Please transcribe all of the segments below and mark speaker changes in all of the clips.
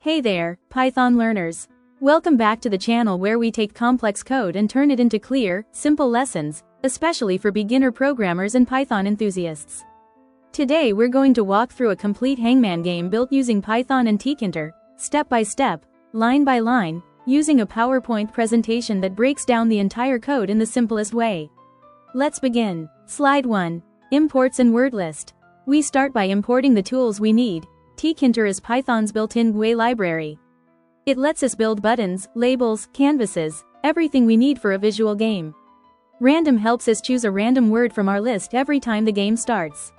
Speaker 1: Hey there, Python learners. Welcome back to the channel where we take complex code and turn it into clear, simple lessons, especially for beginner programmers and Python enthusiasts. Today we're going to walk through a complete Hangman game built using Python and Tkinter, step by step, line by line, using a PowerPoint presentation that breaks down the entire code in the simplest way. Let's begin. Slide 1. Imports and word list. We start by importing the tools we need. Tkinter is Python's built-in GUI library. It lets us build buttons, labels, canvases, everything we need for a visual game. Random helps us choose a random word from our list every time the game starts.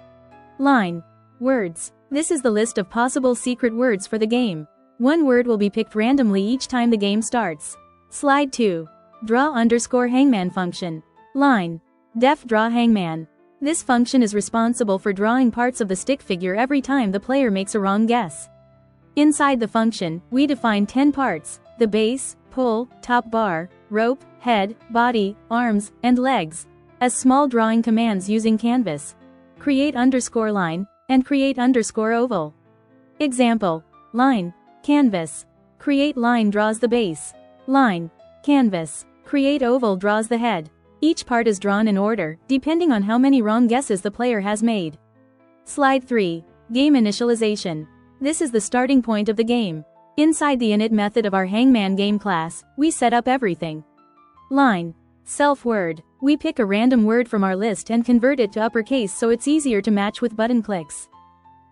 Speaker 1: Line. Words. This is the list of possible secret words for the game. One word will be picked randomly each time the game starts. Slide 2. Draw_hangman function. Line. Def draw hangman. This function is responsible for drawing parts of the stick figure every time the player makes a wrong guess. Inside the function, we define 10 parts: the base, pull, top bar, rope, head, body, arms, and legs, as small drawing commands using canvas. Create _line, and create _oval. Example. Line. Canvas. Create line draws the base. Line. Canvas. Create oval draws the head. Each part is drawn in order, depending on how many wrong guesses the player has made. Slide 3. Game initialization. This is the starting point of the game. Inside the init method of our Hangman Game class, we set up everything. Line. Self word. We pick a random word from our list and convert it to uppercase so it's easier to match with button clicks.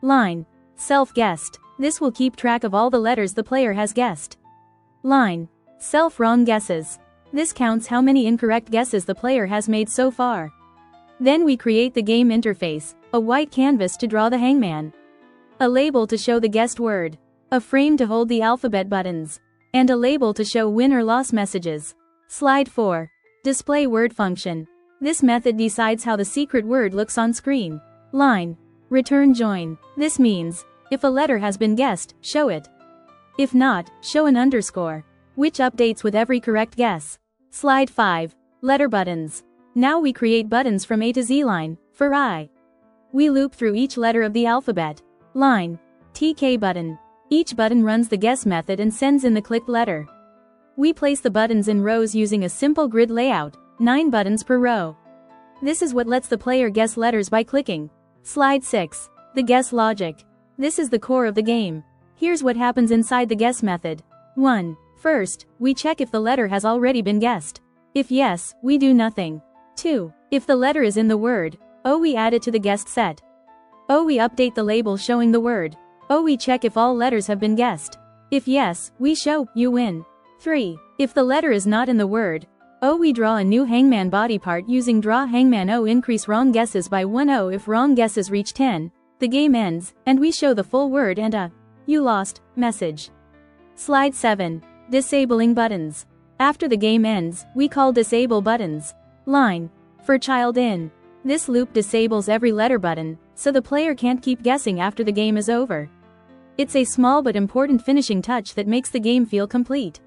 Speaker 1: Line. Self guessed. This will keep track of all the letters the player has guessed. Line. Self wrong guesses. This counts how many incorrect guesses the player has made so far. Then we create the game interface, a white canvas to draw the hangman, a label to show the guessed word, a frame to hold the alphabet buttons, and a label to show win or loss messages. Slide 4. Display word function. This method decides how the secret word looks on screen. Line. Return join. This means, if a letter has been guessed, show it. If not, show an underscore, which updates with every correct guess. Slide 5. Letter buttons. Now we create buttons from A to Z. Line. For I. We loop through each letter of the alphabet. Line. TK button. Each button runs the guess method and sends in the clicked letter. We place the buttons in rows using a simple grid layout, 9 buttons per row. This is what lets the player guess letters by clicking. Slide 6. The guess logic. This is the core of the game. Here's what happens inside the guess method. 1. First, we check if the letter has already been guessed. If yes, we do nothing. 2. If the letter is in the word O, we add it to the guessed set. O, we update the label showing the word O, we check if all letters have been guessed. If yes, we show you win. 3. If the letter is not in the word O, we draw a new hangman body part using draw hangman O. Increase wrong guesses by 1 O. If wrong guesses reach 10, the game ends, and we show the full word and a "you lost" message. Slide 7. Disabling buttons. After the game ends, we call disable buttons. Line. For child in. This loop disables every letter button, so the player can't keep guessing after the game is over. It's a small but important finishing touch that makes the game feel complete.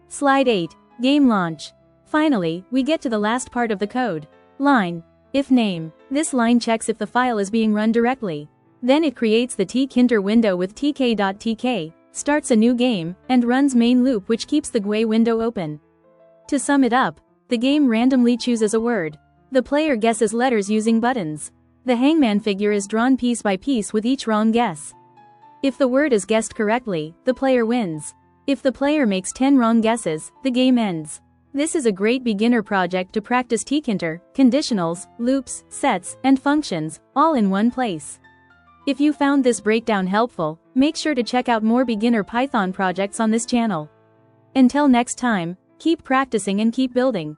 Speaker 1: Slide 8. Game launch. Finally, we get to the last part of the code. Line. If name. This line checks if the file is being run directly. Then it creates the Tkinter window with tk.tk. Starts a new game, and runs main loop, which keeps the GUI window open. To sum it up, the game randomly chooses a word. The player guesses letters using buttons. The hangman figure is drawn piece by piece with each wrong guess. If the word is guessed correctly, the player wins. If the player makes 10 wrong guesses, the game ends. This is a great beginner project to practice Tkinter, conditionals, loops, sets, and functions, all in one place. If you found this breakdown helpful, make sure to check out more beginner Python projects on this channel. Until next time, keep practicing and keep building.